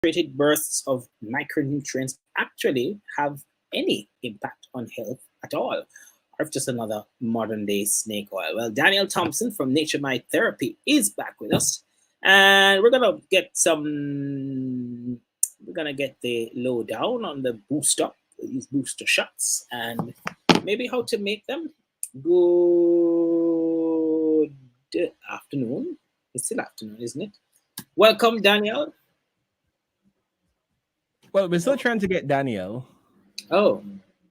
concentrated bursts of micronutrients actually have any impact on health at all, or if just another modern day snake oil. Well, Daniel Thompson from Nature My Therapy is back with us, and we're gonna get the lowdown on the booster, these booster shots, and maybe how to make them. Good afternoon. It's still afternoon, isn't it? Welcome, Daniel. Well, we're still trying to get Daniel. Oh,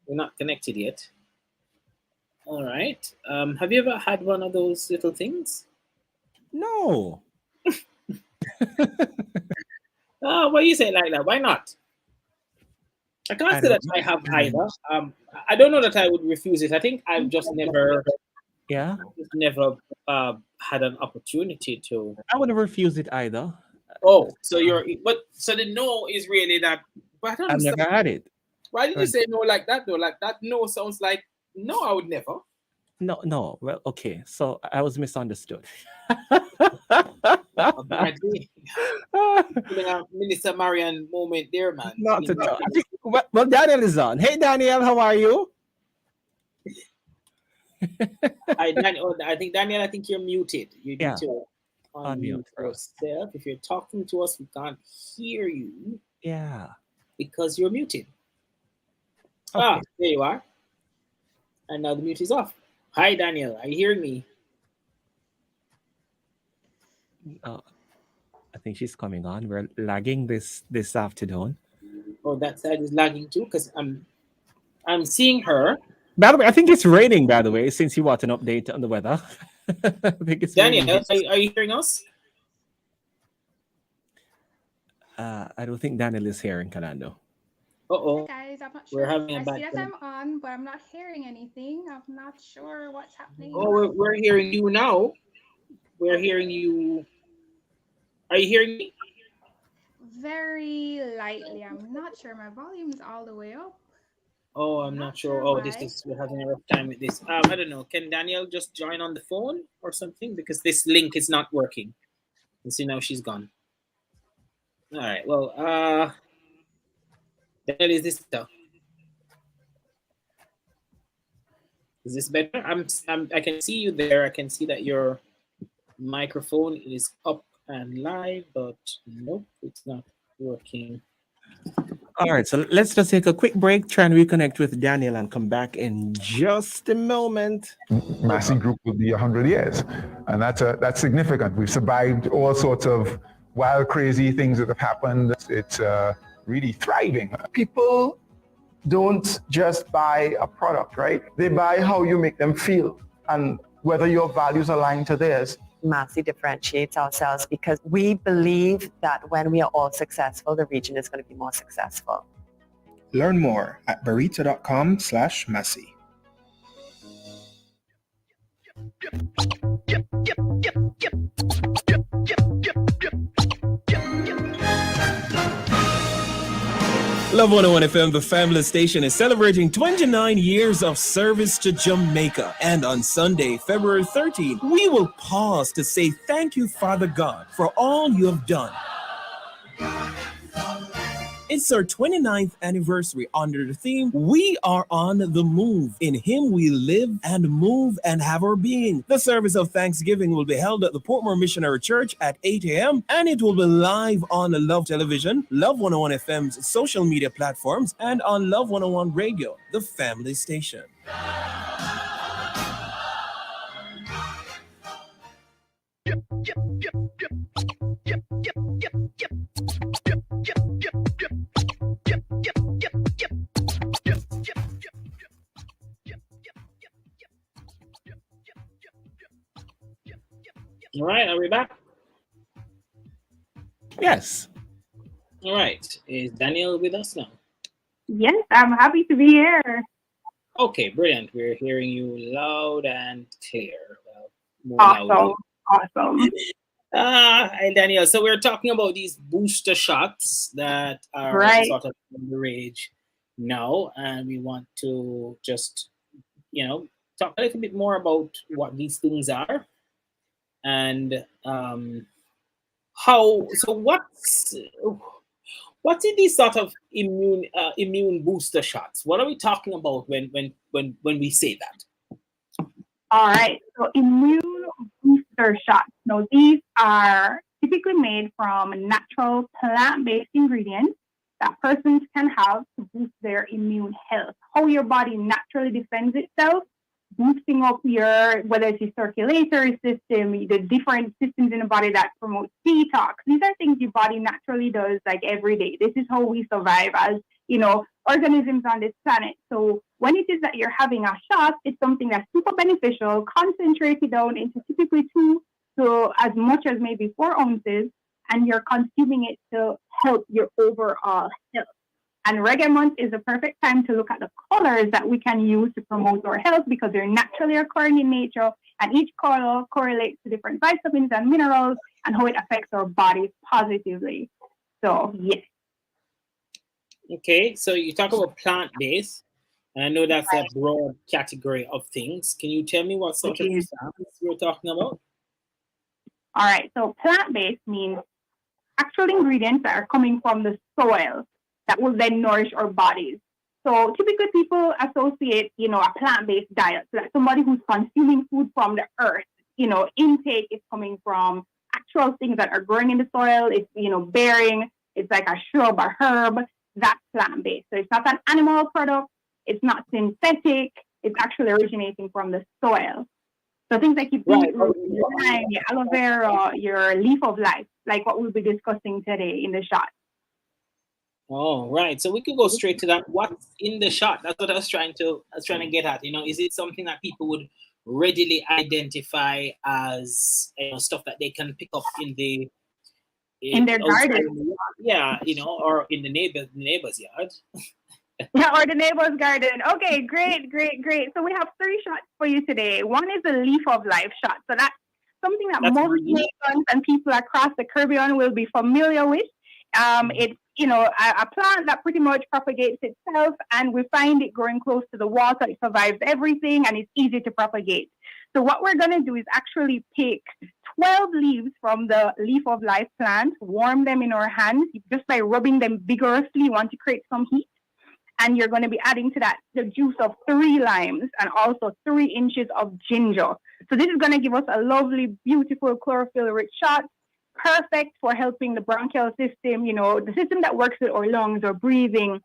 we're not connected yet. All right. Have you ever had one of those little things? No. Oh, why you say it like that? Why not? I can't I say that don't I have know. either. I don't know that I would refuse it. I think I've Yeah. just never had an opportunity to. I would have refused it either. Oh, so so the no is really that. But I don't I've understand. never had it. Why did you say no like that though? Like that no sounds like no, I would never. No. Well, okay. So I was misunderstood. Apparently, pulling a Minister Marian moment there, man. Not at all. I think, well, Daniel is on. Hey, Daniel, how are you? I think Daniel, I think you're muted. You need Yeah. to unmute Unmute first. yourself. If you're talking to us, we can't hear you Yeah. because you're muted. Okay. There you are. And now the mute is off. Hi, Daniel. Are you hearing me? I think she's coming on. We're lagging this afternoon. Oh, that side is lagging too because I'm seeing her. By the way, I think it's raining. By the way, since you want an update on the weather, I think it's Daniel, raining. are you hearing us? I don't think Daniel is here in Canando. Uh-oh. Guys, I'm not We're sure. having a I bad see that time. I'm on, but I'm not hearing anything. I'm not sure what's happening. Oh, we're hearing you now. We're hearing you. Are you hearing me? Very lightly. I'm not sure. My volume's all the way up. Oh, I'm not sure. Oh, we're having a rough time with this. I don't know. Can Danielle just join on the phone or something? Because this link is not working. And see, now she's gone. All right. Well, Danielle, is this better? Is this better? I can see you there. I can see that your microphone is up and live, but nope, it's not working. All right, so let's just take a quick break, try and reconnect with Daniel, and come back in just a moment. Massey Group will be 100 years, and that's significant. We've survived all sorts of wild, crazy things that have happened. It's really thriving. People don't just buy a product, right? They buy how you make them feel and whether your values align to theirs. Massey differentiates ourselves because we believe that when we are all successful, the region is going to be more successful. Learn more at burrito.com/Massey. Love 101 FM, the family station, is celebrating 29 years of service to Jamaica. And on Sunday, February 13th, we will pause to say thank you, Father God, for all you have done. It's our 29th anniversary under the theme, We Are on the Move. In Him we live and move and have our being. The service of Thanksgiving will be held at the Portmore Missionary Church at 8 a.m. and it will be live on Love Television, Love 101 FM's social media platforms, and on Love 101 Radio, the family station. All right, are we back? Yes. All right. Is Daniel with us now? Yes, I'm happy to be here. Okay, brilliant. We're hearing you loud and clear. Well, more Awesome. loudly. Awesome. Hi, Daniel. So we're talking about these booster shots that are Right. sort of on the rage now, and we want to just, talk a little bit more about what these things are and how. So What's in these sort of immune booster shots? What are we talking about when we say that? All right. So immune booster shots. Now, these are typically made from natural plant-based ingredients that persons can have to boost their immune health. How your body naturally defends itself, boosting up your, whether it's your circulatory system, the different systems in the body that promote detox. These are things your body naturally does like every day. This is how we survive as, organisms on this planet. So when it is that you're having a shot, it's something that's super beneficial, concentrated down into typically 2 to as much as maybe 4 ounces, and you're consuming it to help your overall health. And Reggae Month is a perfect time to look at the colors that we can use to promote our health because they're naturally occurring in nature, and each color correlates to different vitamins and minerals and how it affects our bodies positively. So, yes. Okay, so you talk about plant-based, and I know that's a broad category of things. Can you tell me what sort of plants we're talking about? All right, so plant-based means actual ingredients that are coming from the soil that will then nourish our bodies. So typically people associate, a plant-based diet, so like somebody who's consuming food from the earth, intake is coming from actual things that are growing in the soil. It's, bearing, it's like a shrub or herb, that's plant-based. So it's not an animal product, it's not synthetic, it's actually originating from the soil. So things like your beetroot, your lime, your aloe vera, your leaf of life, like what we'll be discussing today in the shot. Oh, right. So we could go straight to that. What's in the shot? That's what I was trying to get at. Is it something that people would readily identify as stuff that they can pick up in their garden? Yeah, or in the neighbor's yard. Yeah, or the neighbor's garden. Okay, great. So we have 3 shots for you today. One is the leaf of life shot. So that's something that most Jamaicans and people across the Caribbean will be familiar with. It's a plant that pretty much propagates itself, and we find it growing close to the water. It survives everything, and it's easy to propagate. So what we're going to do is actually pick 12 leaves from the leaf of life plant, warm them in our hands. Just by rubbing them vigorously, you want to create some heat. And you're going to be adding to that the juice of 3 limes and also 3 inches of ginger. So this is going to give us a lovely, beautiful chlorophyll-rich shot, perfect for helping the bronchial system, the system that works with our lungs or breathing,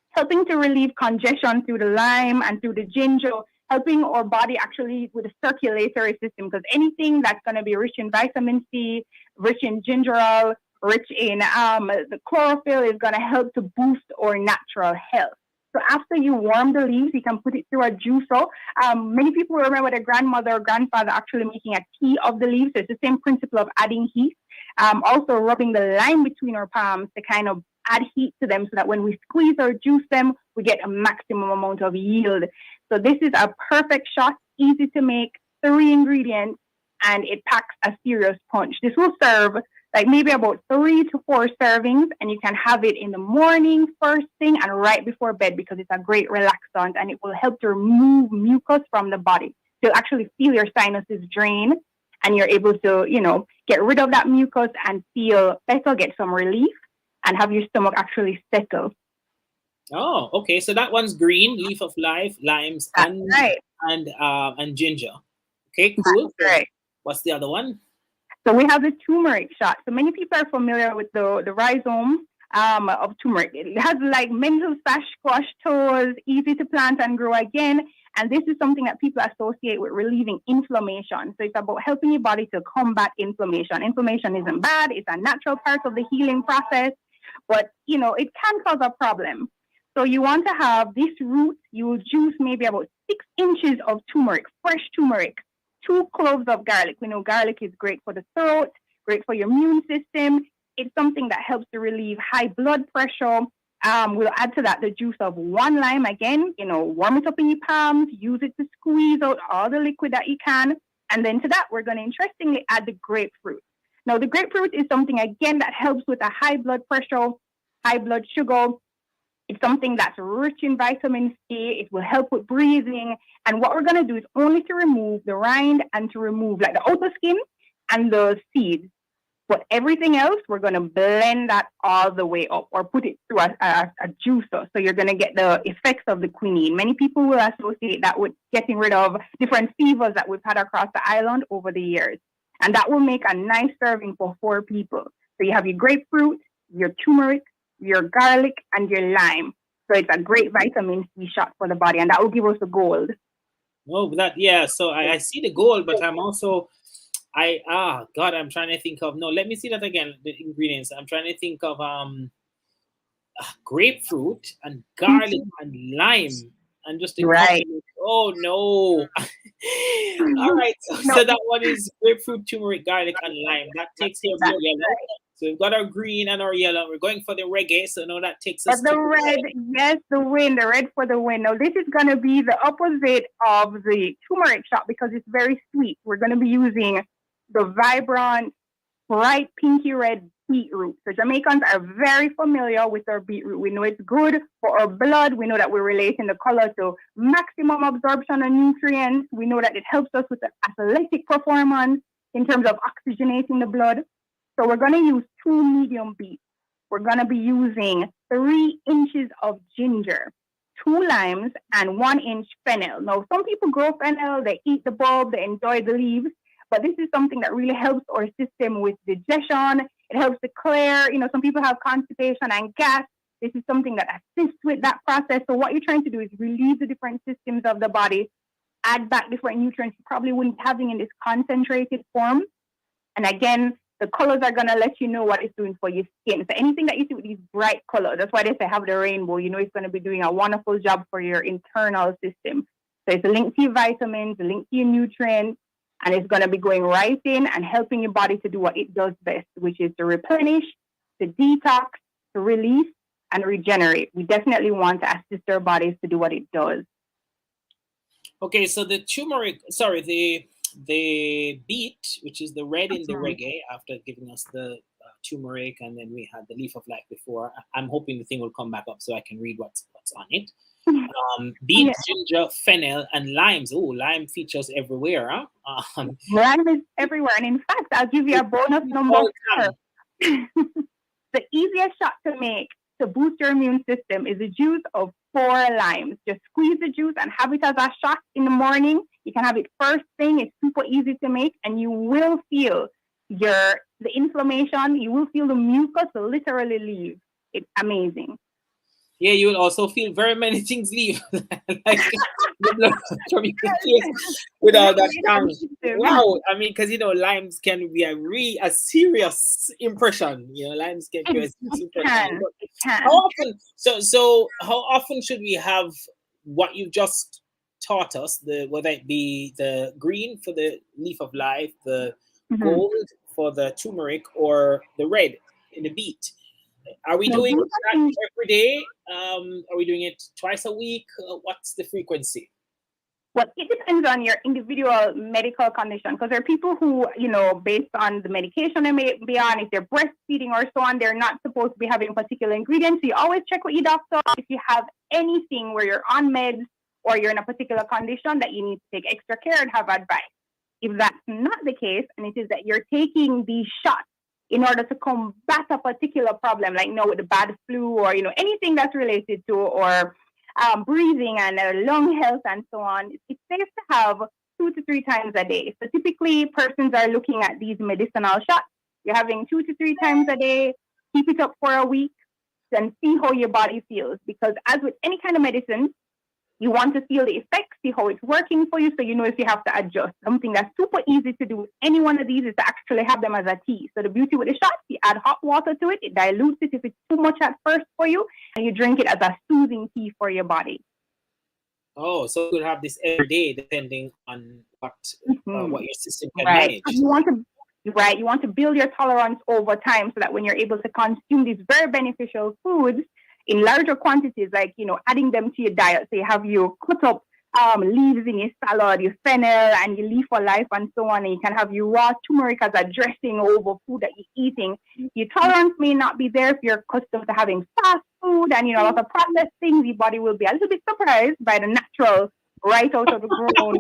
helping to relieve congestion through the lime and through the ginger, helping our body actually with the circulatory system, because anything that's going to be rich in vitamin C, rich in gingerol, rich in the chlorophyll is going to help to boost our natural health. So after you warm the leaves, you can put it through a juicer. Many people remember their grandmother or grandfather actually making a tea of the leaves. So it's the same principle of adding heat. Also rubbing the lime between our palms to kind of add heat to them so that when we squeeze or juice them, we get a maximum amount of yield. So this is a perfect shot, easy to make, 3 ingredients, and it packs a serious punch. This will serve like maybe about 3 to 4 servings, and you can have it in the morning, first thing, and right before bed because it's a great relaxant and it will help to remove mucus from the body. You'll actually feel your sinuses drain and you're able to, get rid of that mucus and feel better, get some relief, and have your stomach actually settle. Oh, okay. So that one's green, leaf of life, limes, and ginger. Okay, cool. Right. What's the other one? So we have the turmeric shot. So many people are familiar with the rhizome of turmeric. It has like mental squash toes, easy to plant and grow again. And this is something that people associate with relieving inflammation. So it's about helping your body to combat inflammation. Inflammation isn't bad. It's a natural part of the healing process. But, it can cause a problem. So you want to have this root. You will juice maybe about 6 inches of turmeric, fresh turmeric. 2 cloves of garlic. We know garlic is great for the throat, great for your immune system. It's something that helps to relieve high blood pressure. We'll add to that the juice of 1 lime. Again, warm it up in your palms, use it to squeeze out all the liquid that you can. And then to that, we're going to interestingly add the grapefruit. Now, the grapefruit is something, again, that helps with a high blood pressure, high blood sugar. It's something that's rich in vitamin C. It will help with breathing. And what we're going to do is only to remove the rind and to remove like the outer skin and the seeds. But everything else, we're going to blend that all the way up or put it through a juicer. So you're going to get the effects of the quinine. Many people will associate that with getting rid of different fevers that we've had across the island over the years. And that will make a nice serving for 4 people. So you have your grapefruit, your turmeric, your garlic, and your lime. So it's a great vitamin C shot for the body, and that will give us the gold. Oh, so I see the gold, but I'm also... I'm trying to think of, let me see that again, the ingredients. I'm trying to think of grapefruit and garlic and lime and just right. Oh no. All right, so that one is grapefruit, turmeric, garlic, and lime. That takes care of your yellow. So we've got our green and our yellow. We're going for the reggae, so now that takes us to the red. Yes, the red for the win. Now this is going to be the opposite of the turmeric shot because it's very sweet. We're going to be using the vibrant, bright pinky red beetroot. So Jamaicans are very familiar with our beetroot. We know it's good for our blood. We know that we're relating the color to maximum absorption of nutrients. We know that it helps us with the athletic performance in terms of oxygenating the blood. So we're going to use 2 medium beets. We're going to be using 3 inches of ginger, 2 limes, and 1 inch fennel. Now, some people grow fennel, they eat the bulb, they enjoy the leaves. But this is something that really helps our system with digestion. It helps to clear. Some people have constipation and gas. This is something that assists with that process. So what you're trying to do is relieve the different systems of the body, add back different nutrients you probably wouldn't be having in this concentrated form. And again, the colors are going to let you know what it's doing for your skin. So anything that you see with these bright colors, that's why they say have the rainbow, it's going to be doing a wonderful job for your internal system. So it's linked to your vitamins, linked to your nutrients, and it's going to be going right in and helping your body to do what it does best, which is to replenish, to detox, to release, and regenerate. We definitely want to assist our bodies to do what it does. Okay, so the turmeric, the beet, which is the red in the reggae, after giving us the turmeric, and then we had the leaf of life before. I'm hoping the thing will come back up so I can read what's on it. Beet, ginger, fennel, and limes. Oh, lime features everywhere, huh? Lime is everywhere, and in fact, I'll give you a bonus number. The easiest shot to make to boost your immune system is the juice of 4 limes. Just squeeze the juice and have it as a shot in the morning. You can have it first thing. It's super easy to make, and you will feel the inflammation. You will feel the mucus literally leave. It's amazing. Yeah, you will also feel very many things leave, like the blood from your face with all that tongue. Wow, I mean, because limes can be a serious impression. Limes can be a serious impression. It can. How often? So how often should we have what you just taught us? Whether it be the green for the leaf of life, the gold for the turmeric, or the red in the beet. Are we doing that every day? Are we doing it twice a week? What's the frequency? Well, it depends on your individual medical condition, because there are people who, based on the medication they may be on, if they're breastfeeding or so on, they're not supposed to be having particular ingredients. So you always check with your doctor if you have anything where you're on meds or you're in a particular condition that you need to take extra care and have advice. If that's not the case, and it is that you're taking these shots in order to combat a particular problem, like with the bad flu or anything that's related to or breathing and lung health and so on, it's safe to have 2 to 3 times a day. So typically, persons are looking at these medicinal shots. You're having 2 to 3 times a day. Keep it up for a week, then see how your body feels. Because as with any kind of medicine, you want to feel the effects, see how it's working for you, so you know if you have to adjust. Something that's super easy to do with any one of these is to actually have them as a tea. So the beauty with the shots, you add hot water to it, it dilutes it if it's too much at first for you, and you drink it as a soothing tea for your body. Oh, so you'll have this every day depending on what your system can manage. So you want to build your tolerance over time so that when you're able to consume these very beneficial foods in larger quantities, like, adding them to your diet. So you have your cut up leaves in your salad, your fennel, and your leaf of life, and so on. And you can have your raw turmeric as a dressing over food that you're eating. Your tolerance may not be there if you're accustomed to having fast food and, a lot of processed things. Your body will be a little bit surprised by the natural right out of the grown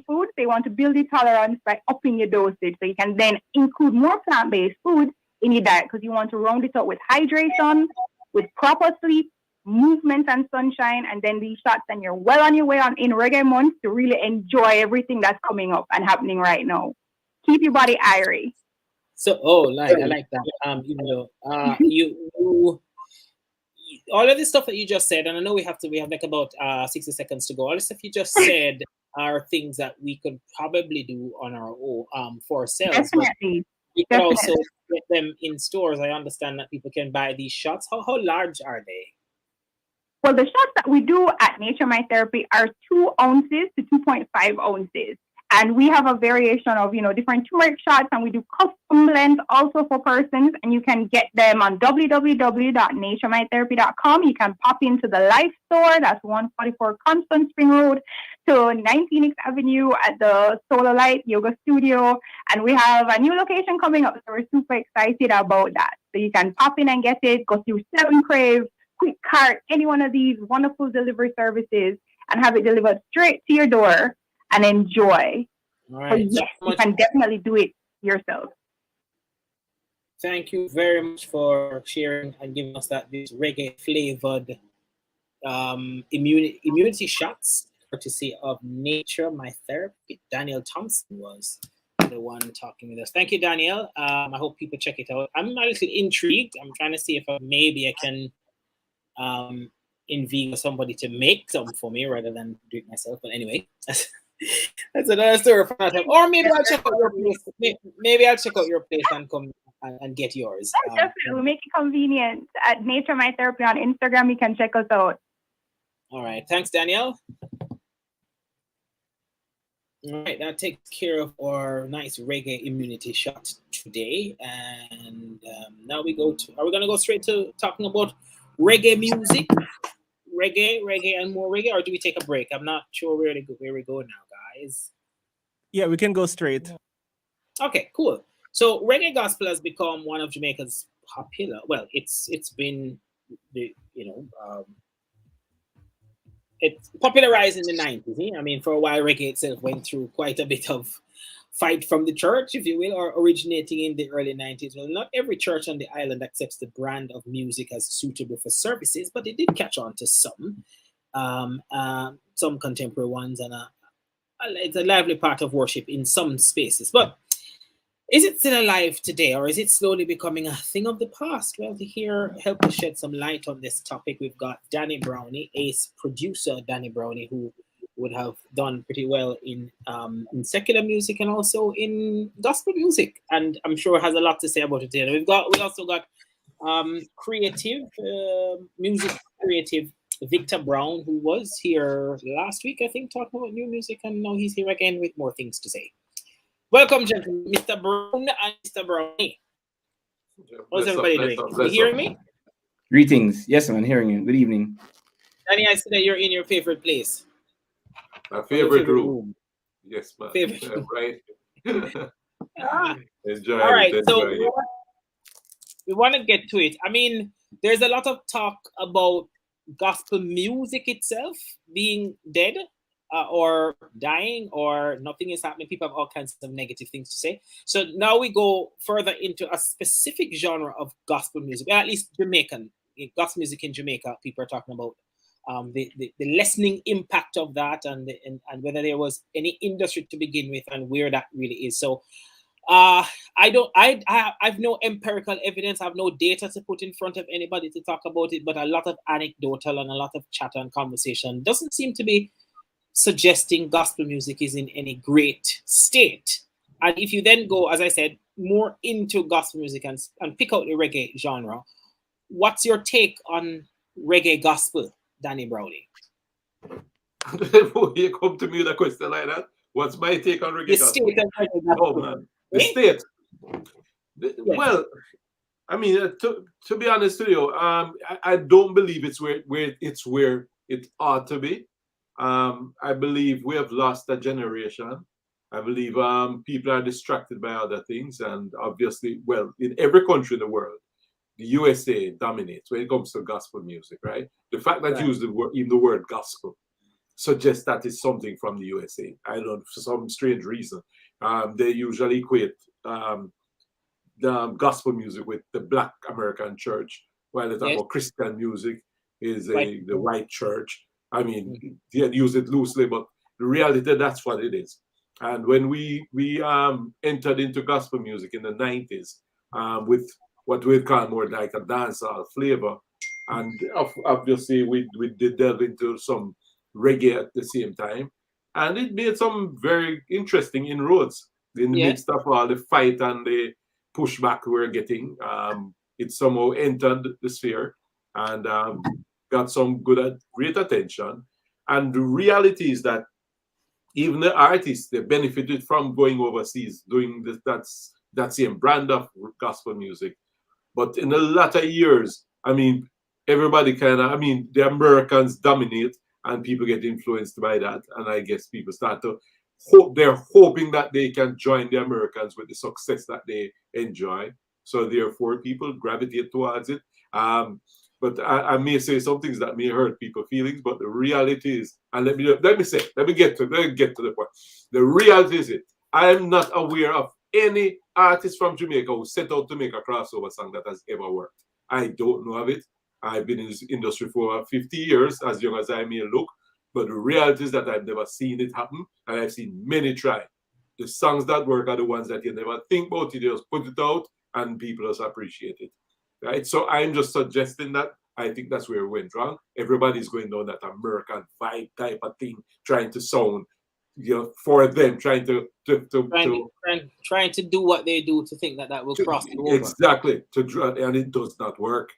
food. So you want to build your tolerance by upping your dosage. So you can then include more plant-based food in your diet because you want to round it up with hydration, with proper sleep, movement and sunshine, and then these shots, and you're well on your way in reggae months to really enjoy everything that's coming up and happening right now. Keep your body airy. So, I like that. You all of the stuff that you just said, and I know we have like about 60 seconds to go. All the stuff you just said are things that we could probably do on our own for ourselves. Definitely. We could also get them in stores. I understand that people can buy these shots. How large are they? Well, the shots that we do at Nature My Therapy are 2 ounces to 2.5 ounces. And we have a variation of, different turmeric shots, and we do custom blends also for persons. And you can get them on www.naturemytherapy.com. You can pop into the Life Store, that's 144 Constant Spring Road, to 19 X Avenue at the Solar Light Yoga Studio. And we have a new location coming up, so we're super excited about that. So you can pop in and get it, go through 7 Crave, Quick Cart, any one of these wonderful delivery services, and have it delivered straight to your door. And enjoy. All right. So yes, you can definitely do it yourself. Thank you very much for sharing and giving us this reggae flavored immunity shots, courtesy of Nature My Therapy. Daniel Thompson was the one talking with us. Thank you, Daniel. I hope people check it out. I'm a little intrigued. I'm trying to see if maybe I can invite somebody to make some for me rather than do it myself. But anyway. That's another story for another time. Or maybe I'll check out your place. Maybe I'll check out your place and come and get yours. Definitely. We'll make it convenient. At Nature My Therapy on Instagram, you can check us out. All right. Thanks, Danielle. All right. That takes care of our nice reggae immunity shot today. And now are we going to go straight to talking about reggae music? Reggae and more reggae, or do we take a break? I'm not sure where we go now, guys. Yeah, we can go straight. Okay, cool. So reggae gospel has become one of Jamaica's popular. Well, it's been it's popularized in the 90s. I mean, for a while, reggae itself went through quite a bit of fight from the church, if you will, or originating in the early 90s. Well, not every church on the island accepts the brand of music as suitable for services, but it did catch on to some contemporary ones, and it's a lively part of worship in some spaces. But is it still alive today, or is it slowly becoming a thing of the past? Well, to help to shed some light on this topic, we've got Danny Brownie, ace producer Danny Brownie, who would have done pretty well in secular music and also in gospel music, and I'm sure has a lot to say about it today. We also got music creative Victor Brown, who was here last week, I think, talking about new music, and now he's here again with more things to say. Welcome, gentlemen, Mr. Brown and Mr. Brownie. How's everybody doing? You hearing me? Greetings. Yes, I'm hearing you. Good evening. Danny, I see that you're in your favorite place. My favorite room. Yes, man. Favorite room. Right. Enjoy. All right, so it. we want to get to it. I mean, there's a lot of talk about gospel music itself being dead or dying, or nothing is happening. People have all kinds of negative things to say. So now we go further into a specific genre of gospel music, at least Jamaican gospel music in Jamaica. People are talking about the lessening impact of that, and whether there was any industry to begin with, and where that really is. So I've no empirical evidence. I have no data to put in front of anybody to talk about it, but a lot of anecdotal and a lot of chatter and conversation doesn't seem to be suggesting gospel music is in any great state. And if you then go, as I said, more into gospel music and pick out the reggae genre, what's your take on reggae gospel, Danny Brownie? You come to me with a question like that. What's my take on reggae gospel? Oh man, the state. Yes. Well, I mean, to be honest with you, I don't believe it's where it ought to be. I believe we have lost a generation. I believe people are distracted by other things, and obviously, well, in every country in the world, the USA dominates when it comes to gospel music, right? The fact that you use even the word gospel, suggest that it's something from the USA. I don't know, for some strange reason. They usually equate the gospel music with the Black American church, while they talk about Christian music is the white church. I mean, they use it loosely, but the reality, that's what it is. And when we entered into gospel music in the 90s with what we call more like a dancehall flavor, and obviously we did delve into some reggae at the same time, and it made some very interesting inroads in the midst of all the fight and the pushback we were getting. It somehow entered the sphere and got some great attention. And the reality is that even the artists, they benefited from going overseas, doing that same brand of gospel music. But in the latter years, I mean, everybody the Americans dominate and people get influenced by that. And I guess people start to hope, they're hoping that they can join the Americans with the success that they enjoy. So therefore, people gravitate towards it. But I may say some things that may hurt people's feelings, but the reality is, and let me get to the point. The reality is I am not aware of any artist from Jamaica who set out to make a crossover song that has ever worked. I don't know of it. I've been in this industry for 50 years, as young as I may look, but the reality is that I've never seen it happen, and I've seen many try. The songs that work are the ones that you never think about, you just put it out, and people just appreciate it. Right? So I'm just suggesting that I think that's where we went wrong. Everybody's going down that American vibe type of thing, trying to sound, for them, trying to do what they do to think that will cross the over. Exactly, and it does not work.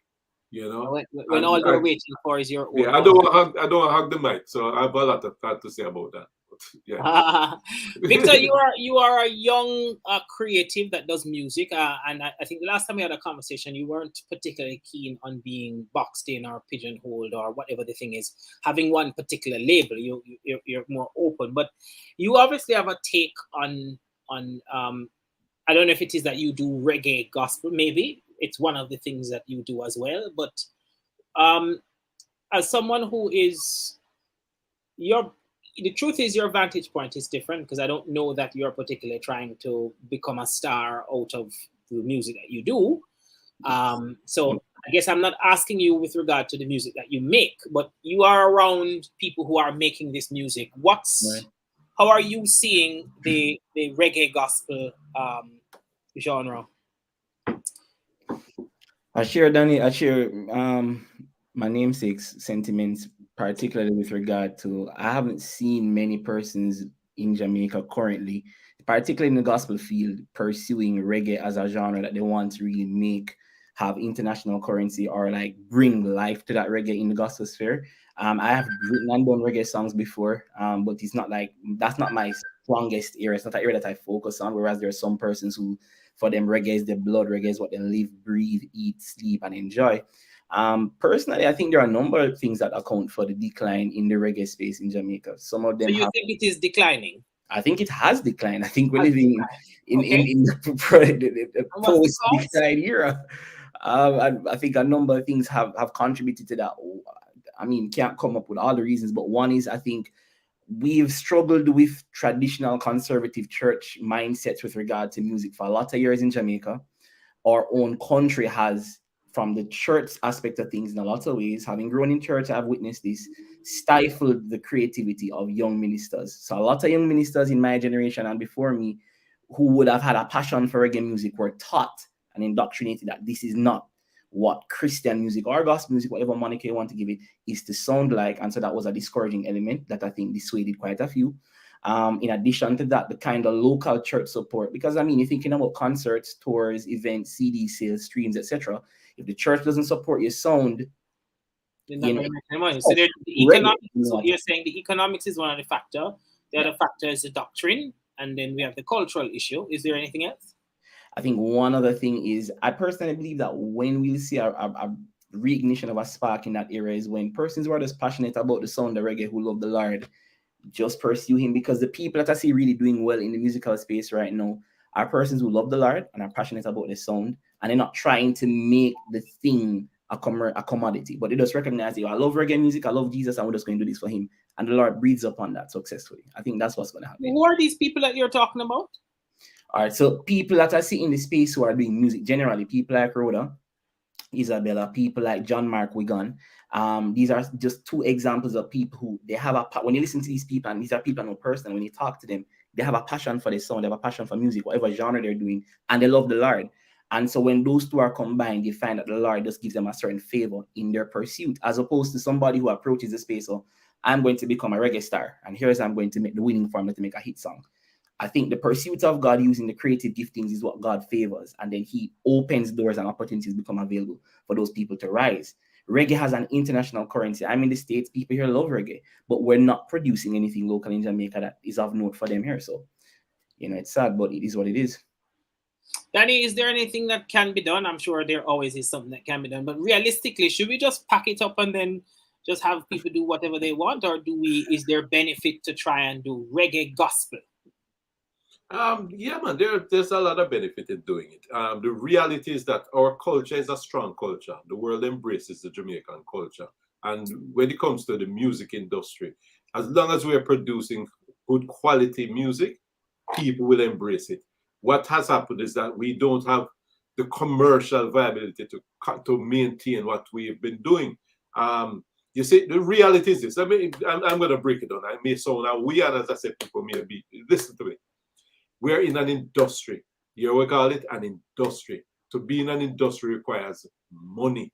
When all you're waiting for is your own. Yeah, I don't want to hug the mic, so I have a lot to say about that. Yeah. Victor, you are a young creative that does music, and I think the last time we had a conversation, you weren't particularly keen on being boxed in or pigeonholed or whatever the thing is, having one particular label. You're more open, but you obviously have a take on I don't know if it is that you do reggae gospel, maybe it's one of the things that you do as well, but as someone who is the truth is your vantage point is different, because I don't know that you're particularly trying to become a star out of the music that you do. So I guess I'm not asking you with regard to the music that you make, but you are around people who are making this music. How are you seeing the reggae gospel genre? I share my namesake's sentiments, particularly with regard to, I haven't seen many persons in Jamaica currently, particularly in the gospel field, pursuing reggae as a genre that they want to really have international currency or like bring life to that reggae in the gospel sphere. I have written and done reggae songs before, but it's not like, that's not my strongest area. It's not an area that I focus on, whereas there are some persons who, for them, reggae is their blood, reggae is what they live, breathe, eat, sleep, and enjoy. Personally, I think there are a number of things that account for the decline in the reggae space in Jamaica. Some of them. So you think it is declining? I think it has declined. I think we're living in the post-decline era. I think a number of things have contributed to that. I mean, can't come up with all the reasons, but one is, I think we've struggled with traditional conservative church mindsets with regard to music for a lot of years in Jamaica. Our own country has, from the church aspect of things, in a lot of ways, having grown in church, I've witnessed this, stifled the creativity of young ministers. So a lot of young ministers in my generation and before me who would have had a passion for reggae music were taught and indoctrinated that this is not what Christian music or gospel music, whatever moniker you want to give it, is to sound like. And so that was a discouraging element that I think dissuaded quite a few. In addition to that, the kind of local church support, because I mean, you're thinking about concerts, tours, events, CD sales, streams, etc. If the church doesn't support your sound, you're not going to make money. So the economics, so you're saying the economics is one of the factors. The other factor is the doctrine, and then we have the cultural issue. Is there anything else? I think one other thing is, I personally believe that when we see a reignition of a spark in that era is when persons who are just passionate about the sound of reggae, who love the Lord, just pursue him, because the people that I see really doing well in the musical space right now are persons who love the Lord and are passionate about the sound, and they're not trying to make the thing a commodity, but they just recognize, I love reggae music, I love Jesus, and we're just going to do this for him. And the Lord breathes upon that successfully. I think that's what's going to happen. Who are these people that you're talking about? All right, so people that I see in the space who are doing music, generally people like Rhoda, Isabella, people like John Mark Wigan. These are just two examples of people who they have when you listen to these people, and these are people I know personally, when you talk to them, they have a passion for the sound, they have a passion for music, whatever genre they're doing, and they love the Lord. And so when those two are combined, you find that the Lord just gives them a certain favor in their pursuit, as opposed to somebody who approaches the space, so I'm going to become a reggae star, and here's I'm going to make the winning formula to make a hit song. I think the pursuit of God using the creative giftings is what God favors, and then he opens doors and opportunities become available for those people to rise. Reggae has an international currency. I'm in the States, people here love reggae, but we're not producing anything local in Jamaica that is of note for them here. So, it's sad, but it is what it is. Danny, is there anything that can be done? I'm sure there always is something that can be done, but realistically, should we just pack it up and then just have people do whatever they want, or is there benefit to try and do reggae gospel? Yeah, man, there's a lot of benefit in doing it. The reality is that our culture is a strong culture. The world embraces the Jamaican culture. And when it comes to the music industry, as long as we're producing good quality music, people will embrace it. What has happened is that we don't have the commercial viability to maintain what we've been doing. You see, the reality is this. I'm going to break it down. I may sound weird, as I said, people may be. Listen to me. We're in an industry. We call it an industry. To be in an industry requires money,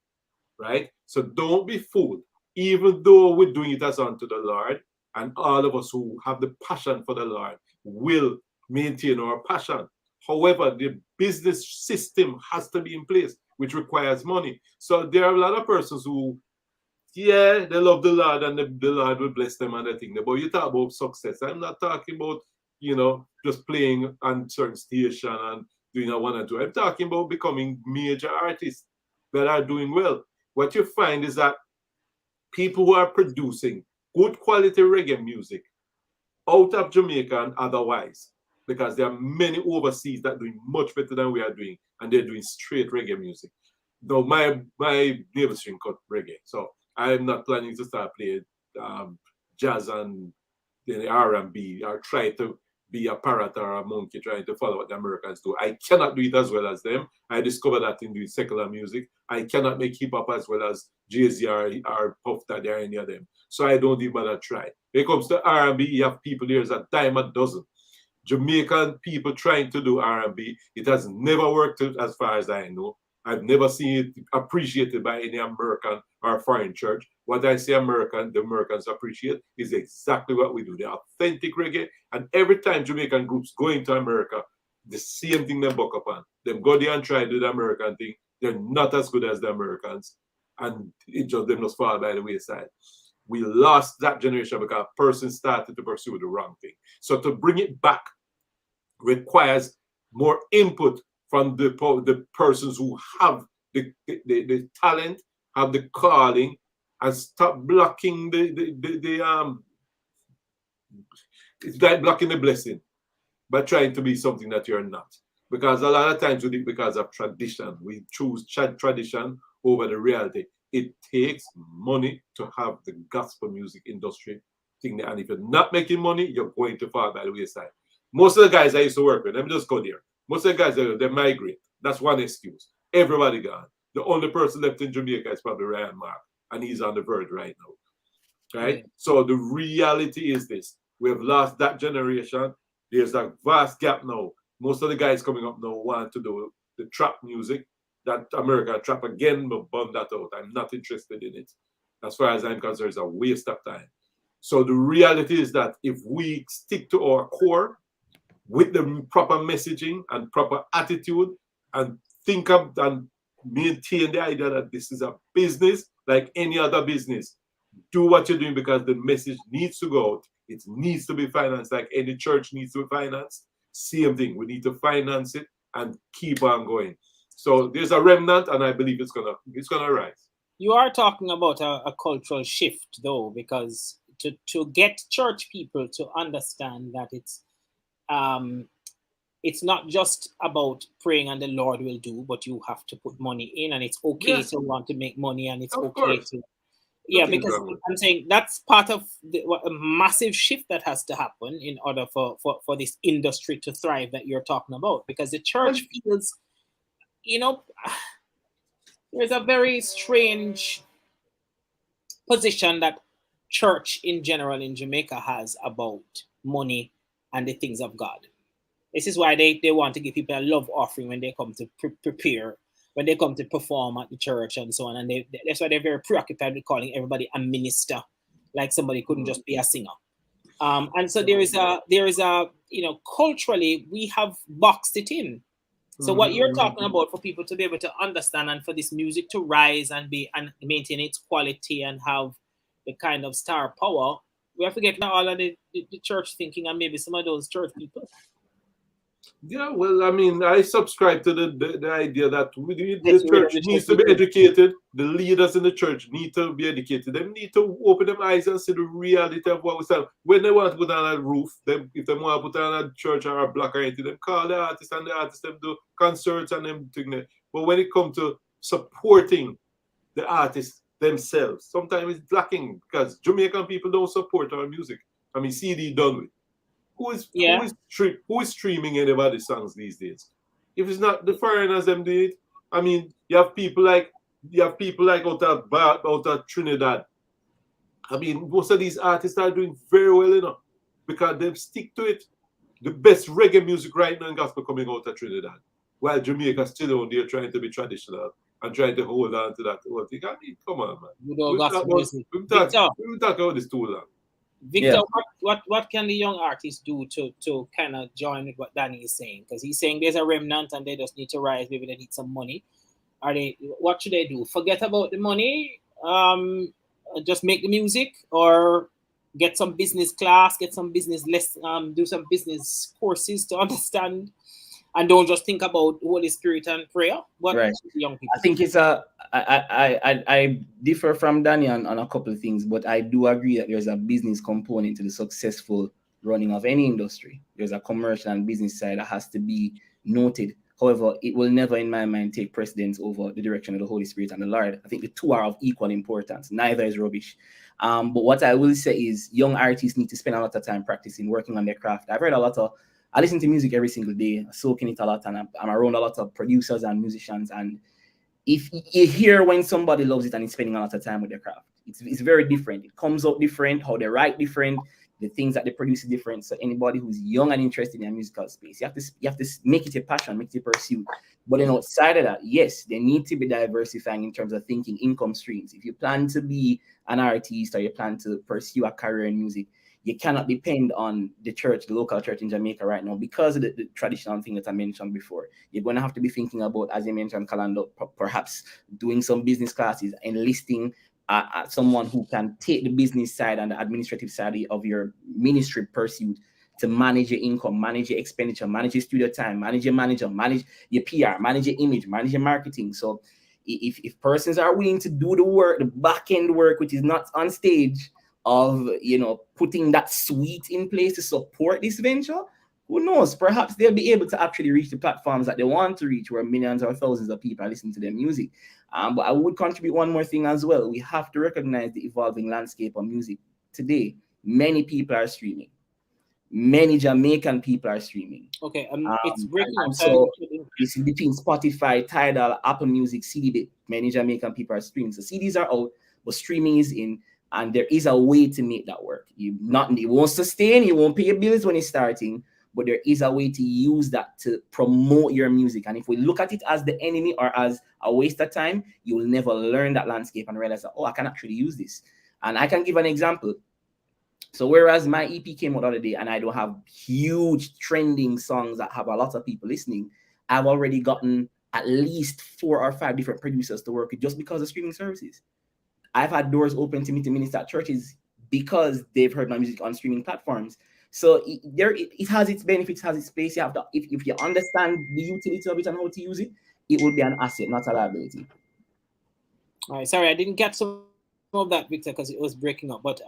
right? So don't be fooled. Even though we're doing it as unto the Lord, and all of us who have the passion for the Lord will maintain our passion. However, the business system has to be in place, which requires money. So there are a lot of persons who, they love the Lord, and the Lord will bless them and everything. But you talk about success. I'm not talking about, just playing on certain station and doing a one and two. I'm talking about becoming major artists that are doing well. What you find is that people who are producing good quality reggae music out of Jamaica and otherwise, because there are many overseas that are doing much better than we are doing, and they're doing straight reggae music. Now, my neighbor string cut reggae, so I'm not planning to start playing jazz and then R&B or try to be a parrot or a monkey trying to follow what the Americans do. I cannot do it as well as them. I discovered that in doing secular music. I cannot make hip-hop as well as Jay-Z or Puff Daddy or any of them. So I don't even bother try. When it comes to R&B, you have people there's a dime a dozen. Jamaican people trying to do R&B. It has never worked as far as I know. I've never seen it appreciated by any American or foreign church. What I say the Americans appreciate is exactly what we do. The authentic reggae. And every time Jamaican groups go into America, the same thing they buck up on. Them go there and try to do the American thing. They're not as good as the Americans. And them just fall by the wayside. We lost that generation because a person started to pursue the wrong thing. So to bring it back requires more input from the persons who have the talent, have the calling, and stop blocking it's like blocking the blessing by trying to be something that you're not. Because a lot of times we do it because of tradition. We choose tradition over the reality. It takes money to have the gospel music industry thing there. And if you're not making money, you're going to fall by the wayside. Most of the guys I used to work with, let me just go there. Most of the guys, they migrate. That's one excuse. Everybody gone. The only person left in Jamaica is probably Ryan Mark, and he's on the verge right now. Right? So the reality is this. We have lost that generation. There's a vast gap now. Most of the guys coming up now want to do the trap music. That American trap again, but burn that out. I'm not interested in it. As far as I'm concerned, it's a waste of time. So the reality is that if we stick to our core with the proper messaging and proper attitude and think up and maintain the idea that this is a business like any other business, do what you're doing because the message needs to go out. It needs to be financed like any church needs to be financed. Same thing. We need to finance it and keep on going. So there's a remnant, and I believe it's gonna rise. You are talking about a cultural shift, though, because to get church people to understand that it's it's not just about praying and the Lord will do, but you have to put money in, and it's okay to want to make money, and it's okay to. Yeah, because I'm saying that's part of a massive shift that has to happen in order for this industry to thrive that you're talking about. Because the church feels, there's a very strange position that church in general in Jamaica has about money and the things of God. This is why they want to give people a love offering when they come to prepare, when they come to perform at the church and so on. And that's why they're very preoccupied with calling everybody a minister, like somebody couldn't just be a singer. And so there is a culturally, we have boxed it in. So what you're talking about, for people to be able to understand and for this music to rise and maintain its quality and have the kind of star power, we have to get all of the church thinking and maybe some of those church people. Yeah, well, I mean, I subscribe to the idea that the church needs to be educated. The leaders in the church need to be educated. They need to open their eyes and see the reality of what we say. When they want to put on a roof, if they want to put on a church or a block or anything, they call the artists, and the artists them do concerts and them thing. But when it comes to supporting the artists themselves, sometimes it's lacking because Jamaican people don't support our music. I mean, CD done with. Who is streaming anybody's songs these days? If it's not the foreigners, them do it. I mean, you have people like out of Trinidad. I mean, most of these artists are doing very well, because they stick to it. The best reggae music right now in gospel coming out of Trinidad, while Jamaica still on there trying to be traditional and trying to hold on to that whole thing. I mean, come on, man. We've talked about this too long. Victor, what can the young artists do to kind of join with what Danny is saying? Because he's saying there's a remnant and they just need to rise. Maybe they need some money. What should they do? Forget about the money. Just make the music, or get some business class, get some business do some business courses to understand, and don't just think about Holy Spirit and prayer. What should the young people? I think it's I differ from Danny on a couple of things, but I do agree that there's a business component to the successful running of any industry. There's a commercial and business side that has to be noted. However, it will never, in my mind, take precedence over the direction of the Holy Spirit and the Lord. I think the two are of equal importance. Neither is rubbish. But what I will say is young artists need to spend a lot of time practicing, working on their craft. I listen to music every single day, soaking it a lot, and I'm around a lot of producers and musicians. And if you hear when somebody loves it and is spending a lot of time with their craft, it's very different. It comes out different, how they write different, the things that they produce is different. So anybody who's young and interested in a musical space, you have to make it a passion, make it a pursuit. But then outside of that, yes, they need to be diversifying in terms of thinking income streams. If you plan to be an artist or you plan to pursue a career in music, you cannot depend on the church, the local church in Jamaica right now, because of the traditional thing that I mentioned before. You're going to have to be thinking about, as you mentioned, Kalando, perhaps doing some business classes, enlisting someone who can take the business side and the administrative side of your ministry pursuit to manage your income, manage your expenditure, manage your studio time, manage your manager, manage your PR, manage your image, manage your marketing. So if persons are willing to do the work, the back end work, which is not on stage, of putting that suite in place to support this venture, who knows, perhaps they'll be able to actually reach the platforms that they want to reach, where millions or thousands of people are listening to their music. But I would contribute one more thing as well. We have to recognize the evolving landscape of music today. Many people are streaming. Many Jamaican people are streaming. Okay, it's breaking up. So you see, between Spotify, Tidal, Apple Music, CD, many Jamaican people are streaming. So CDs are out, but streaming is in. And there is a way to make that work. It won't sustain, you won't pay your bills when it's starting, but there is a way to use that to promote your music. And if we look at it as the enemy or as a waste of time, you will never learn that landscape and realize that, I can actually use this. And I can give an example. So whereas my EP came out the other day and I don't have huge trending songs that have a lot of people listening, I've already gotten at least 4 or 5 different producers to work with just because of streaming services. I've had doors open to me to minister at churches because they've heard my music on streaming platforms. So it has its benefits, has its space. You have to, if you understand the utility of it and how to use it, it will be an asset, not a liability. All right, sorry, I didn't get some of that, Victor, because it was breaking up. But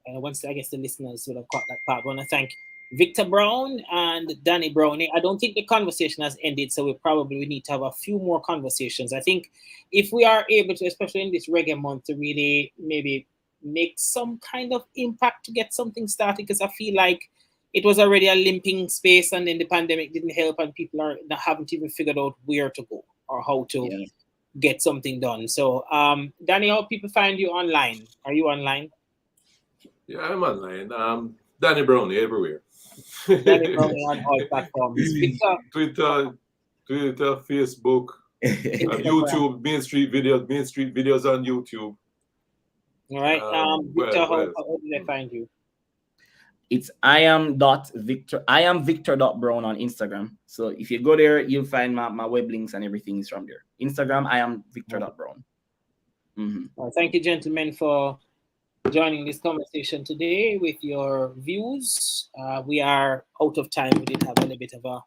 once I guess the listeners would have caught that part. I want to thank Victor Brown and Danny Brown. I don't think the conversation has ended, so we probably need to have a few more conversations. I think if we are able to, especially in this reggae month, to really maybe make some kind of impact to get something started, because I feel like it was already a limping space, and then the pandemic didn't help, and people haven't even figured out where to go or how to get something done. So, Danny, how people find you online? Are you online? Yeah, I'm online. Danny Brownie everywhere. Danny Brownie on all platforms. Twitter, Facebook, YouTube, Main Street videos on YouTube. All right. Victor, how did I find you? It's I am Victor.Brown on Instagram. So if you go there, you'll find my web links and everything is from there. Instagram, I am Victor.Brown. Well, thank you, gentlemen, for joining this conversation today with your views. We are out of time. We did have a little bit of a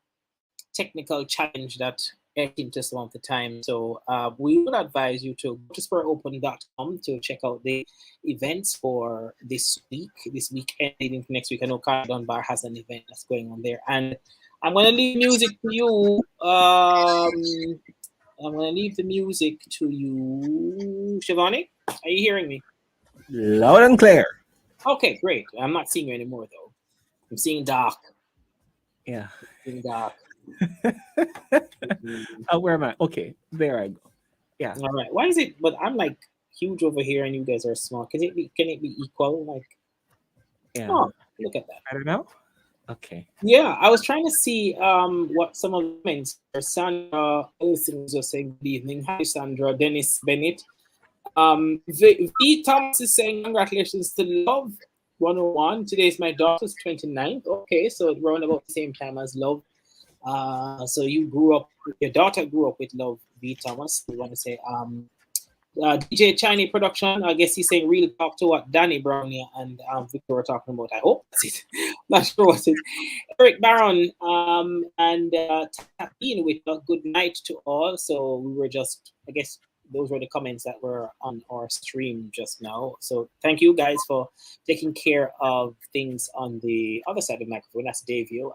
technical challenge that ate into some of the time. So we would advise you to go to spurropen.com to check out the events for this weekend leading to next week. I know Carl Dunbar has an event that's going on there. And I'm going to leave music to you. I'm going to leave the music to you. Shivani, are you hearing me? Loud and clear. Okay, great. I'm not seeing you anymore, though. I'm seeing dark. Yeah. I'm seeing dark. Where am I? Okay, there I go. Yeah. All right. Why is it? But I'm like huge over here, and you guys are small. Can it be equal? Like, yeah. Oh, look at that. I don't know. Okay. Yeah, I was trying to see what some of the comments. Sandra Ellison was just saying good evening. Hi, Sandra. Dennis Bennett. V. Thomas is saying congratulations to Love 101. Today is my daughter's 29th. Okay, so around about the same time as Love. So your daughter grew up with Love, V. Thomas. We want to say DJ Chinese Production. I guess he's saying real talk to what Danny Brown and Victor were talking about. I hope that's it. Not sure what it is. Eric Barron and Tapine with a good night to all. So we were just, I guess, those were the comments that were on our stream just now. So thank you guys for taking care of things on the other side of the microphone. That's Davio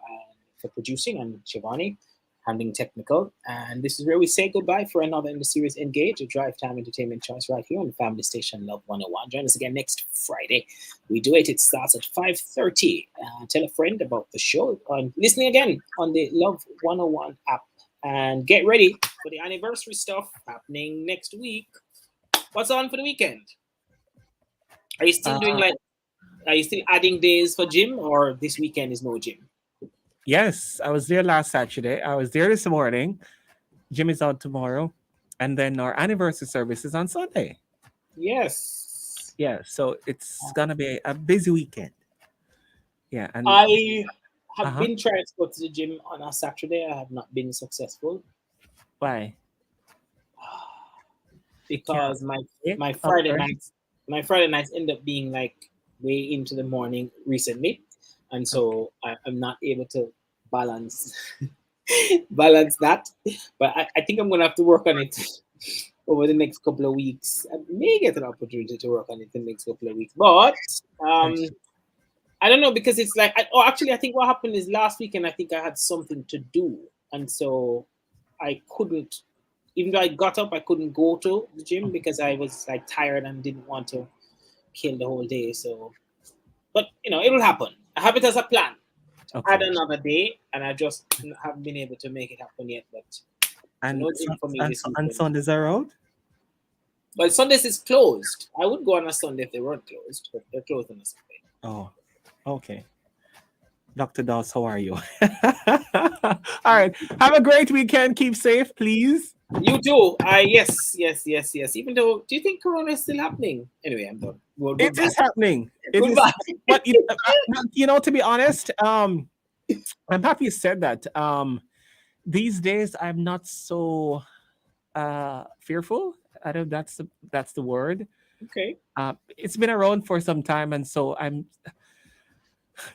for producing, and Shivani handling technical. And this is where we say goodbye for another in the series Engage, a drive time entertainment choice right here on the family station Love 101. Join us again next Friday. We do it. It starts at 5:30. Tell a friend about the show and listening again on the Love 101 app. And get ready for the anniversary stuff happening next week. What's on for the weekend? Are you still are you still adding days for gym, or this weekend is no gym? Yes, I was there last Saturday. I was there this morning. Gym is on tomorrow. And then our anniversary service is on Sunday. Yes. Yeah, so it's going to be a busy weekend. Yeah. And I have been trying to go to the gym on a Saturday. I have not been successful. Why? Because my Friday nights end up being like way into the morning recently. And so I'm not able to balance that. But I think I'm going to have to work on it over the next couple of weeks. I may get an opportunity to work on it in the next couple of weeks. But I don't know, because it's like, I think what happened is last weekend, I think I had something to do. And so I couldn't, even though I got up, I couldn't go to the gym because I was like tired and didn't want to kill the whole day. So, but it'll happen. I have it as a plan. Add another day, and I just haven't been able to make it happen yet. But and Sundays are out? Well, Sundays is closed. I would go on a Sunday if they weren't closed, but they're closed on a Sunday. Oh, okay. Dr. Dawes, how are you? All right. Have a great weekend. Keep safe, please. You too. Yes. Even though, do you think Corona is still happening? Anyway, I'm done. It is happening. It is, but to be honest, I'm happy you said that. These days, I'm not so fearful. I don't know if that's the word. Okay. It's been around for some time, and so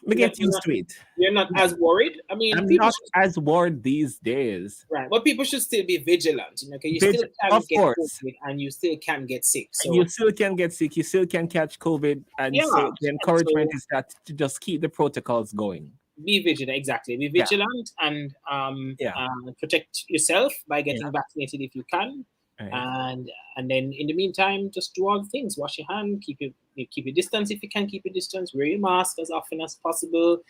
we get used to it. You're not as worried? I mean, I'm not as worried these days. Right. But people should still be vigilant. You still can get COVID and you still can get sick. So you still can get sick. You still can catch COVID. And so the encouragement is that to just keep the protocols going. Be vigilant, exactly. Be vigilant and protect yourself by getting vaccinated if you can. And then in the meantime, just do all the things. Wash your hand, keep your distance if you can keep your distance, wear your mask as often as possible.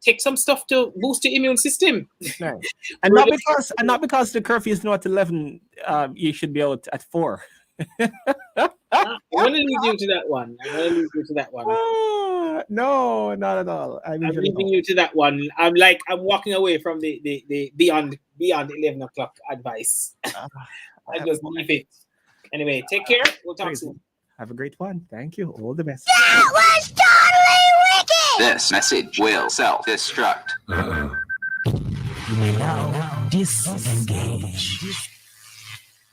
Take some stuff to boost your immune system. Nice. And not because the curfew is not at 11, you should be out at 4. I'm gonna leave you to that one. No, not at all. I'm leaving you to that one. I'm walking away from the beyond 11 o'clock advice. I just leave it. Anyway, take care. We'll talk soon. Have a great one. Thank you. All the best. That was totally wicked! This message will self-destruct. You may now disengage.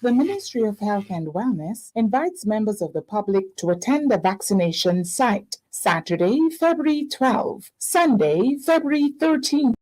The Ministry of Health and Wellness invites members of the public to attend the vaccination site Saturday, February 12, Sunday, February 13.